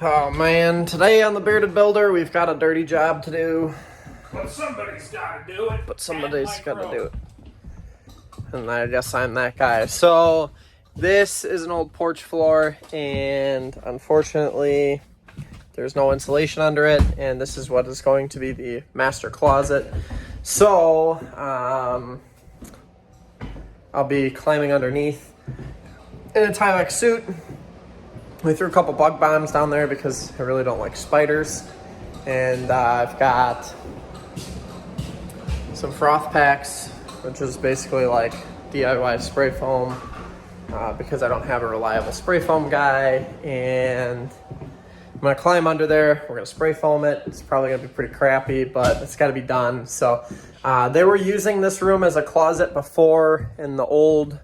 Oh man, today on the Bearded Builder, we've got a dirty job to do. But somebody's got to do it. But somebody's got to do it. And I guess I'm that guy. So, this is an old porch floor, and unfortunately, there's no insulation under it, and this is what is going to be the master closet. So, I'll be climbing underneath in a Tyvek suit. We threw a couple bug bombs down there because I really don't like spiders. And I've got some Froth Paks, which is basically like DIY spray foam, because I don't have a reliable spray foam guy. And I'm gonna climb under there. We're gonna spray foam it. It's probably gonna be pretty crappy, but it's gotta be done. So they were using this room as a closet before in the old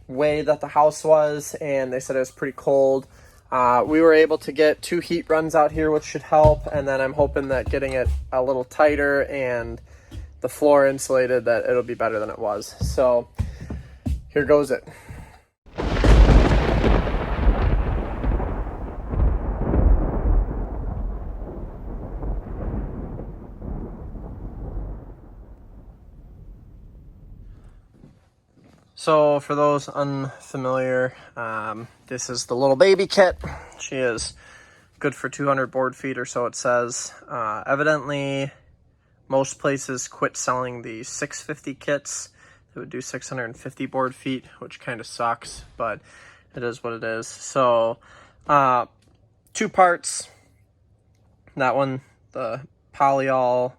way that the house was, and they said it was pretty cold. We were able to get 2 heat runs out here, which should help, and then I'm hoping that getting it a little tighter and the floor insulated, that it'll be better than it was. So here goes it. So for those unfamiliar, this is the little baby kit. She is good for 200 board feet or so, it says. Evidently, most places quit selling the 650 kits. They would do 650 board feet, which kind of sucks, but it is what it is. So 2 parts. That one, the polyol,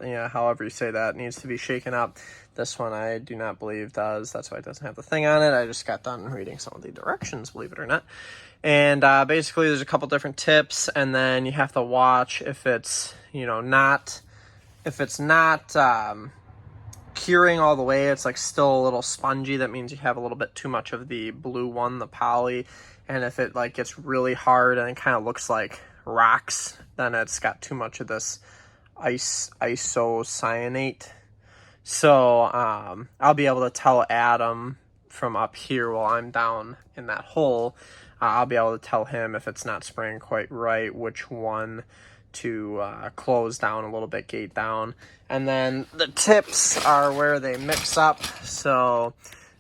yeah, however you say that, needs to be shaken up. This one I do not believe does. That's why it doesn't have the thing on it. I just got done reading some of the directions, believe it or not. And basically there's a couple different tips, and then you have to watch if it's, not curing all the way. It's like still a little spongy. That means you have a little bit too much of the blue one, the poly. And if it like gets really hard and it kind of looks like rocks, then it's got too much of this isocyanate. So I'll be able to tell Adam from up here while I'm down in that hole. I'll be able to tell him if it's not spraying quite right, which one to close down a little bit, gate down. And then the tips are where they mix up. So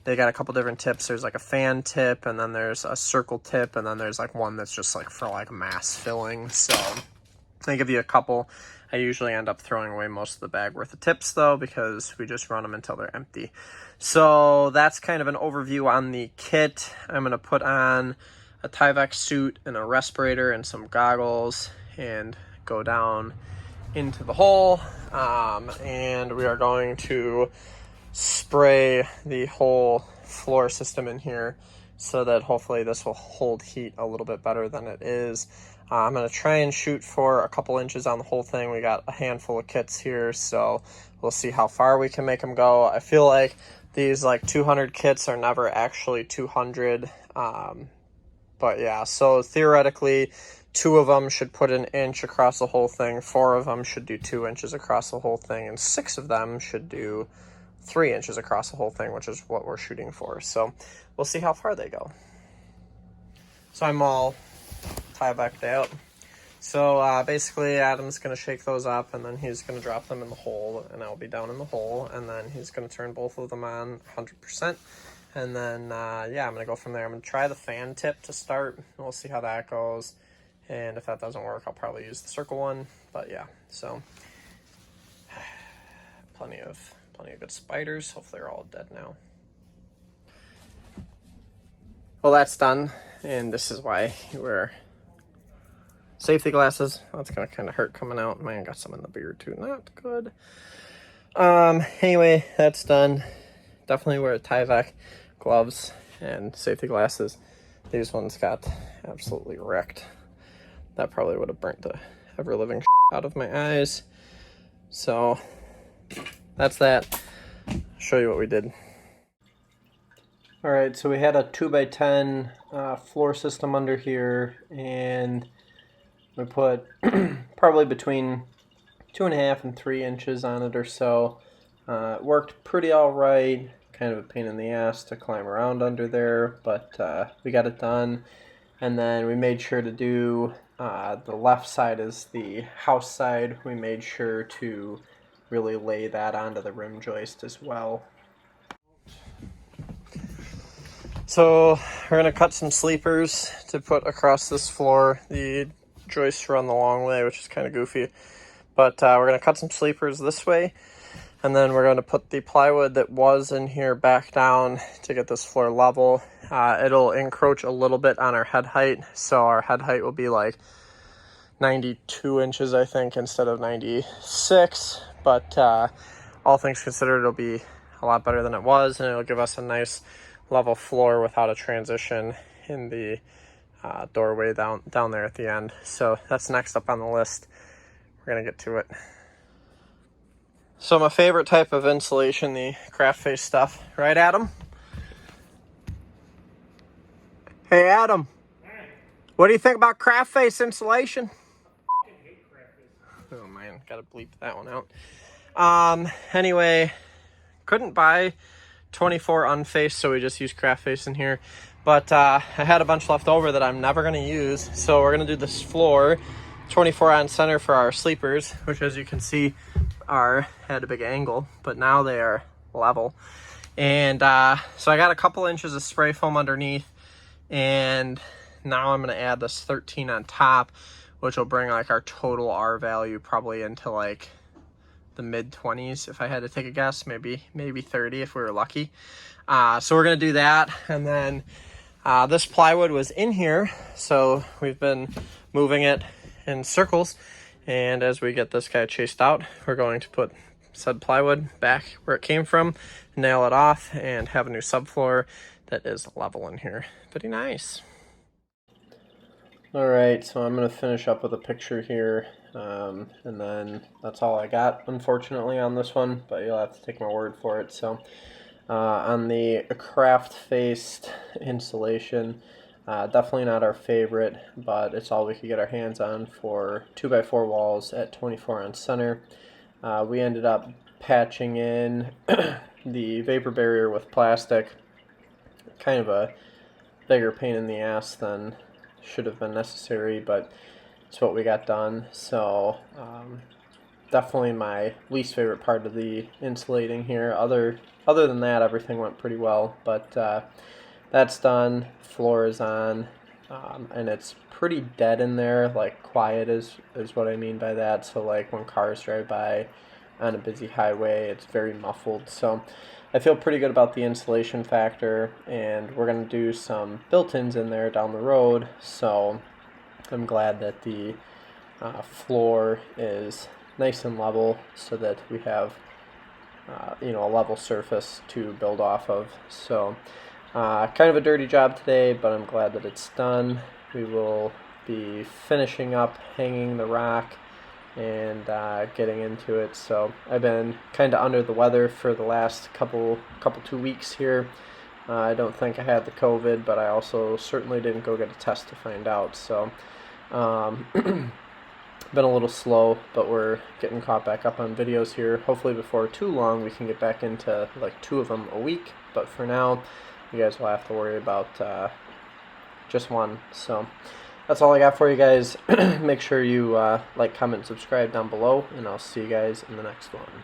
they got a couple different tips. There's like a fan tip, and then there's a circle tip, and then there's like one that's just like for like mass filling. So they give you a couple. I usually end up throwing away most of the bag worth of tips though, because we just run them until they're empty. So that's kind of an overview on the kit. I'm going to put on a Tyvek suit and a respirator and some goggles and go down into the hole. And we are going to spray the whole floor system in here so that hopefully this will hold heat a little bit better than it is. I'm going to try and shoot for a couple inches on the whole thing. We got a handful of kits here, so we'll see how far we can make them go. I feel like these like 200 kits are never actually 200. But yeah, so theoretically 2 of them should put an inch across the whole thing, 4 of them should do 2 inches across the whole thing, and 6 of them should do 3 inches across the whole thing, which is what we're shooting for. So we'll see how far they go. So I'm all Tyvek'd out. So basically Adam's going to shake those up, and then he's going to drop them in the hole, and I'll be down in the hole, and then he's going to turn both of them on 100%. And then, yeah, I'm going to go from there. I'm going to try the fan tip to start. We'll see how that goes. And if that doesn't work, I'll probably use the circle one. But yeah, so plenty of good spiders. Hopefully they're all dead now. Well, that's done. And this is why you wear safety glasses. That's going to kind of hurt coming out. Man, got some in the beard too. Not good. Anyway, that's done. Definitely wear Tyvek gloves and safety glasses. These ones got absolutely wrecked. That probably would have burnt the ever-living out of my eyes. So that's that. I'll show you what we did. All right, so we had a 2x10 floor system under here, and we put probably between 2.5 and 3 inches on it or so. It worked pretty all right. Kind of a pain in the ass to climb around under there, but we got it done. And then we made sure to do, the left side is the house side. We made sure to really lay that onto the rim joist as well. So we're going to cut some sleepers to put across this floor. The joists run the long way, which is kind of goofy. But we're going to cut some sleepers this way. And then we're going to put the plywood that was in here back down to get this floor level. It'll encroach a little bit on our head height. So our head height will be like 92 inches, I think, instead of 96. But all things considered, it'll be a lot better than it was. And it'll give us a nice level floor without a transition in the doorway down there at the end. So that's next up on the list. We're going to get to it. So my favorite type of insulation, the craft face stuff. Right, Adam? Hey, Adam. Hey. What do you think about craft face insulation? I hate craft face. Oh man, gotta bleep that one out. Anyway, couldn't buy 24 unfaced, so we just used craft face in here. But I had a bunch left over that I'm never gonna use, so we're gonna do this floor 24 on center for our sleepers, which, as you can see, are at a big angle, but now they are level. And so I got a couple inches of spray foam underneath, and now I'm gonna add this 13 on top, which will bring like our total R value probably into like the mid 20s if I had to take a guess, maybe 30 if we were lucky. So we're gonna do that. And then this plywood was in here, so we've been moving it in circles, and as we get this guy chased out, we're going to put said plywood back where it came from, nail it off, and have a new subfloor that is level in here. Pretty nice. Alright, so I'm going to finish up with a picture here, and then that's all I got, unfortunately, on this one, but you'll have to take my word for it. So on the craft-faced insulation, definitely not our favorite, but it's all we could get our hands on for 2x4 walls at 24 on center. We ended up patching in the vapor barrier with plastic. Kind of a bigger pain in the ass than should have been necessary, but it's what we got done. So definitely my least favorite part of the insulating here. Other than that, everything went pretty well, but that's done. Floor is on, and it's pretty dead in there. Like, quiet is what I mean by that. So like when cars drive by on a busy highway, it's very muffled. So I feel pretty good about the insulation factor, and we're going to do some built-ins in there down the road. So I'm glad that the floor is nice and level so that we have a level surface to build off of. So kind of a dirty job today, but I'm glad that it's done. We will be finishing up hanging the rock and getting into it. So I've been kind of under the weather for the last couple 2 weeks here. I don't think I had the COVID, but I also certainly didn't go get a test to find out. So been a little slow, but we're getting caught back up on videos here. Hopefully before too long we can get back into like 2 of them a week, but for now you guys will have to worry about just one. So that's all I got for you guys. Make sure you like, comment, subscribe down below, and I'll see you guys in the next one.